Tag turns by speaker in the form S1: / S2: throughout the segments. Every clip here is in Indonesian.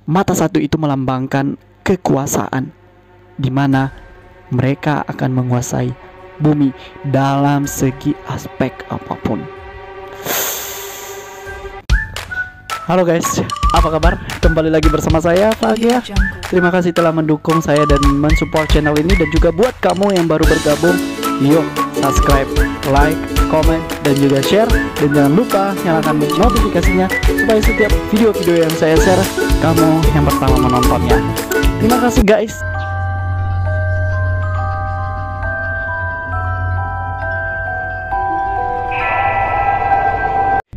S1: Mata satu itu melambangkan kekuasaan, di mana mereka akan menguasai bumi dalam segi aspek apapun. Halo guys, apa kabar? Kembali lagi bersama saya, Fagia. Terima kasih telah mendukung saya dan mensupport channel ini. Dan juga buat kamu yang baru bergabung, yuk subscribe, like, komen, dan juga share. Dan jangan lupa nyalakan notifikasinya supaya setiap video-video yang saya share, kamu yang pertama menontonnya. Terima kasih guys.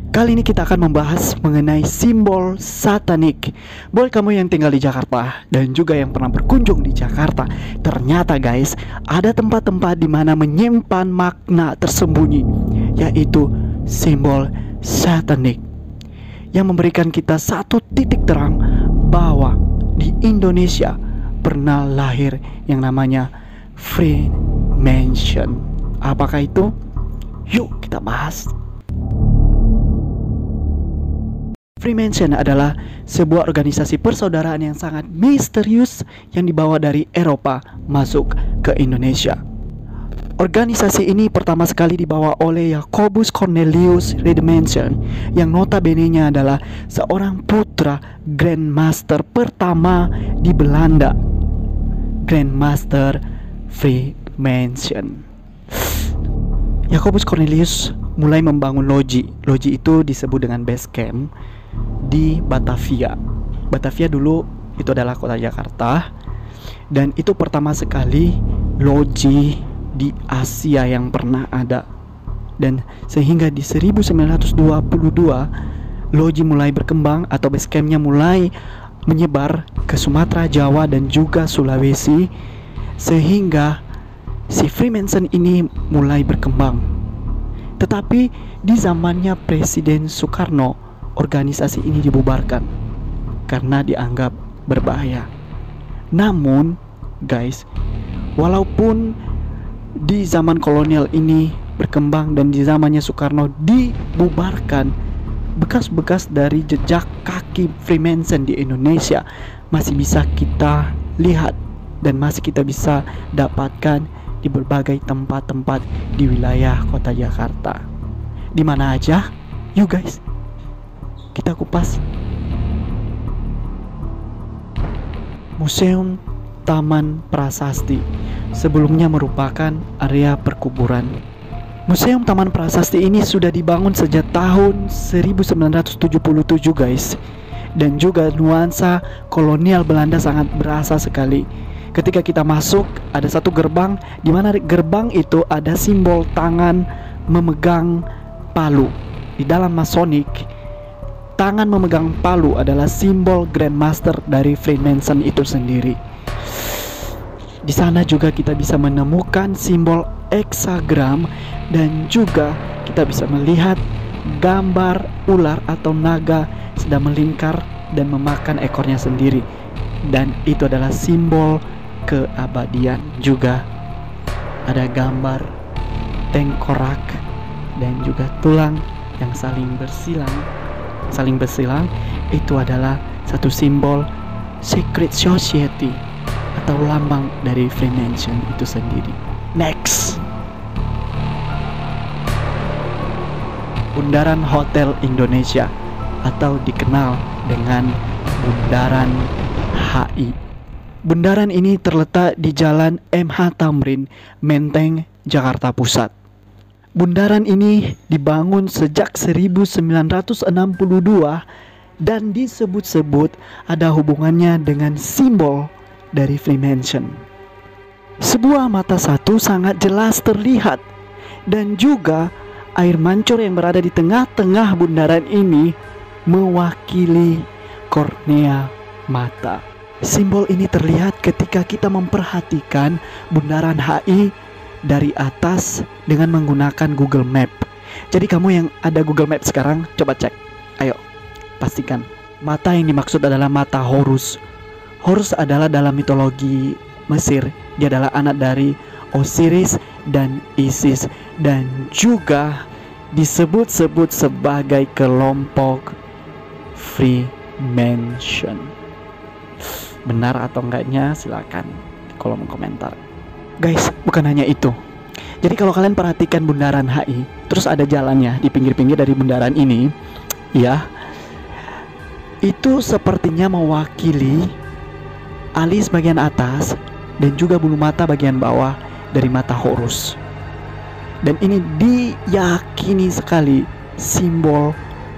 S1: Kali ini kita akan membahas mengenai simbol satanik. Buat kamu yang tinggal di Jakarta dan juga yang pernah berkunjung di Jakarta, ternyata guys, ada tempat-tempat di mana menyimpan makna tersembunyi, yaitu simbol satanik, yang memberikan kita satu titik terang bahwa di Indonesia pernah lahir yang namanya Freemason. Apakah itu? Yuk kita bahas. Freemason adalah sebuah organisasi persaudaraan yang sangat misterius yang dibawa dari Eropa masuk ke Indonesia. Organisasi ini pertama sekali dibawa oleh Jacobus Cornelius Freemason, yang notabene-nya adalah seorang putra Grandmaster pertama di Belanda, Grandmaster Freemason. Jacobus Cornelius mulai membangun loji. Loji itu disebut dengan base camp di Batavia. Batavia dulu itu adalah kota Jakarta, dan itu pertama sekali loji di Asia yang pernah ada. Dan sehingga di 1922 loji mulai berkembang atau base campnya mulai menyebar ke Sumatera, Jawa, dan juga Sulawesi, sehingga si Freemason ini mulai berkembang. Tetapi di zamannya Presiden Soekarno, organisasi ini dibubarkan karena dianggap berbahaya. Namun guys, walaupun di zaman kolonial ini berkembang dan di zamannya Soekarno dibubarkan, bekas-bekas dari jejak kaki Freemason di Indonesia masih bisa kita lihat dan masih kita bisa dapatkan di berbagai tempat-tempat di wilayah kota Jakarta. Di mana aja? Yuk guys, kita kupas. Museum Taman Prasasti sebelumnya merupakan area perkuburan. Museum Taman Prasasti ini sudah dibangun sejak tahun 1977 guys. Dan juga nuansa kolonial Belanda sangat berasa sekali. Ketika kita masuk, ada satu gerbang, di mana gerbang itu ada simbol tangan memegang palu. Di dalam Masonik, tangan memegang palu adalah simbol Grandmaster dari Freemason itu sendiri. Di sana juga kita bisa menemukan simbol hexagram, dan juga kita bisa melihat gambar ular atau naga sedang melingkar dan memakan ekornya sendiri. Dan itu adalah simbol keabadian. Juga ada gambar tengkorak dan juga tulang yang saling bersilang. Itu adalah satu simbol secret society atau lambang dari Freemason itu sendiri. Next, Bundaran Hotel Indonesia atau dikenal dengan Bundaran HI. Bundaran ini terletak di Jalan MH Tamrin, Menteng, Jakarta Pusat. Bundaran ini dibangun sejak 1962 dan disebut-sebut ada hubungannya dengan simbol dari Freemason. Sebuah mata satu sangat jelas terlihat, dan juga air mancur yang berada di tengah-tengah bundaran ini mewakili kornea mata. Simbol ini terlihat ketika kita memperhatikan Bundaran HI dari atas dengan menggunakan Google Map. Jadi kamu yang ada Google Map sekarang, coba cek. Ayo, pastikan. Mata yang dimaksud adalah mata Horus. Horus adalah dalam mitologi Mesir. Dia adalah anak dari Osiris dan Isis, dan juga disebut-sebut sebagai kelompok Freemason. Benar atau enggaknya silakan di kolom komentar. Guys, bukan hanya itu. Jadi kalau kalian perhatikan bundaran HI, terus ada jalannya di pinggir-pinggir dari bundaran ini, ya, itu sepertinya mewakili alis bagian atas dan juga bulu mata bagian bawah dari mata Horus. Dan ini diyakini sekali simbol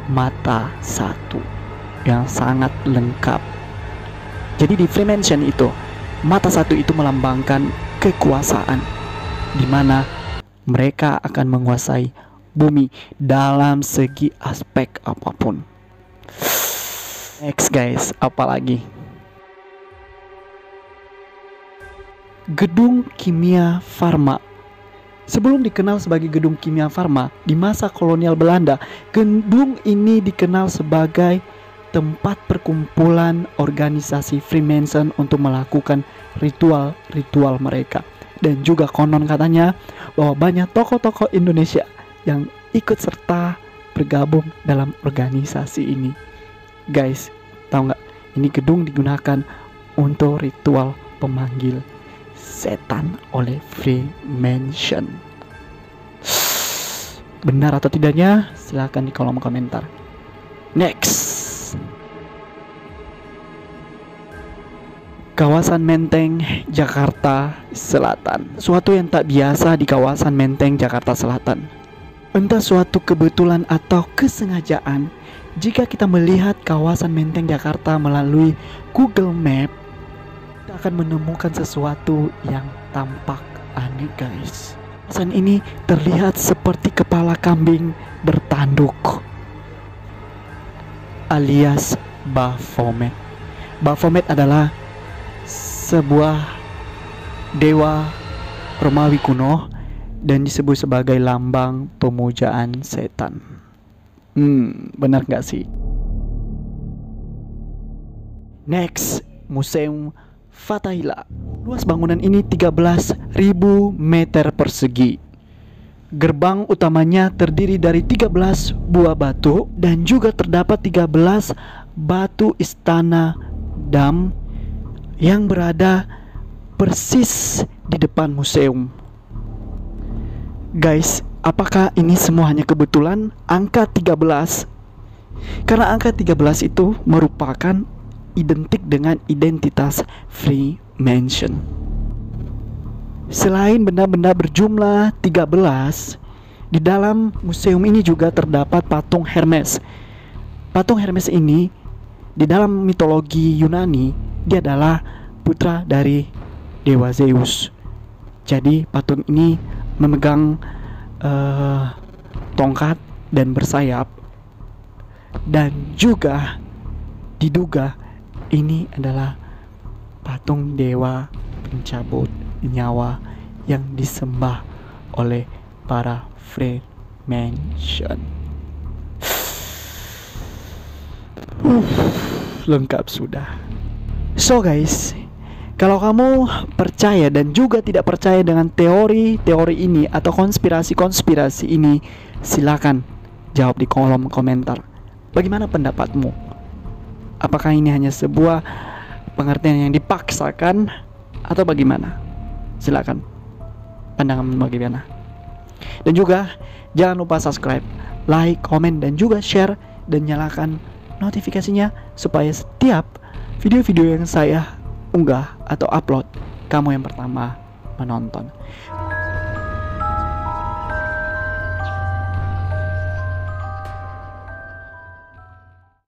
S1: mata satu yang sangat lengkap. Jadi di Freemason itu, mata satu itu melambangkan kekuasaan, di mana mereka akan menguasai bumi dalam segi aspek apapun. Next guys, apalagi? Gedung Kimia Farma. Sebelum dikenal sebagai Gedung Kimia Farma, di masa kolonial Belanda, gedung ini dikenal sebagai tempat perkumpulan organisasi Freemason untuk melakukan ritual-ritual mereka. Dan juga konon katanya bahwa banyak tokoh-tokoh Indonesia yang ikut serta bergabung dalam organisasi ini. Guys, tahu nggak? Ini gedung digunakan untuk ritual pemanggil setan oleh Freemason. Benar atau tidaknya? Silahkan di kolom komentar. Next. Kawasan Menteng, Jakarta Selatan. Suatu yang tak biasa di kawasan Menteng, Jakarta Selatan. Entah suatu kebetulan atau kesengajaan, jika kita melihat kawasan Menteng Jakarta melalui Google Map, kita akan menemukan sesuatu yang tampak aneh guys. Kawasan ini terlihat seperti kepala kambing bertanduk, alias Baphomet. Baphomet adalah sebuah dewa Romawi kuno dan disebut sebagai lambang pemujaan setan. Benar nggak sih? Next, Museum Fathahillah. Luas bangunan ini 13.000 meter persegi. Gerbang utamanya terdiri dari 13 buah batu dan juga terdapat 13 batu istana dam yang berada persis di depan museum. Guys, apakah ini semua hanya kebetulan? Angka 13, karena angka 13 itu merupakan identik dengan identitas Freemason. Selain benda-benda berjumlah 13, di dalam museum ini juga terdapat patung Hermes. Patung Hermes ini di dalam mitologi Yunani, dia adalah putra dari dewa Zeus. Jadi patung ini memegang tongkat dan bersayap, dan juga diduga ini adalah patung dewa pencabut nyawa yang disembah oleh para Freemason. Lengkap sudah. So guys, kalau kamu percaya dan juga tidak percaya dengan teori-teori ini atau konspirasi-konspirasi ini, silakan jawab di kolom komentar. Bagaimana pendapatmu? Apakah ini hanya sebuah pengertian yang dipaksakan atau bagaimana? Silakan pandangan bagaimana. Dan juga jangan lupa subscribe, like, komen, dan juga share, dan nyalakan notifikasinya supaya setiap video-video yang saya unggah atau upload, kamu yang pertama menonton.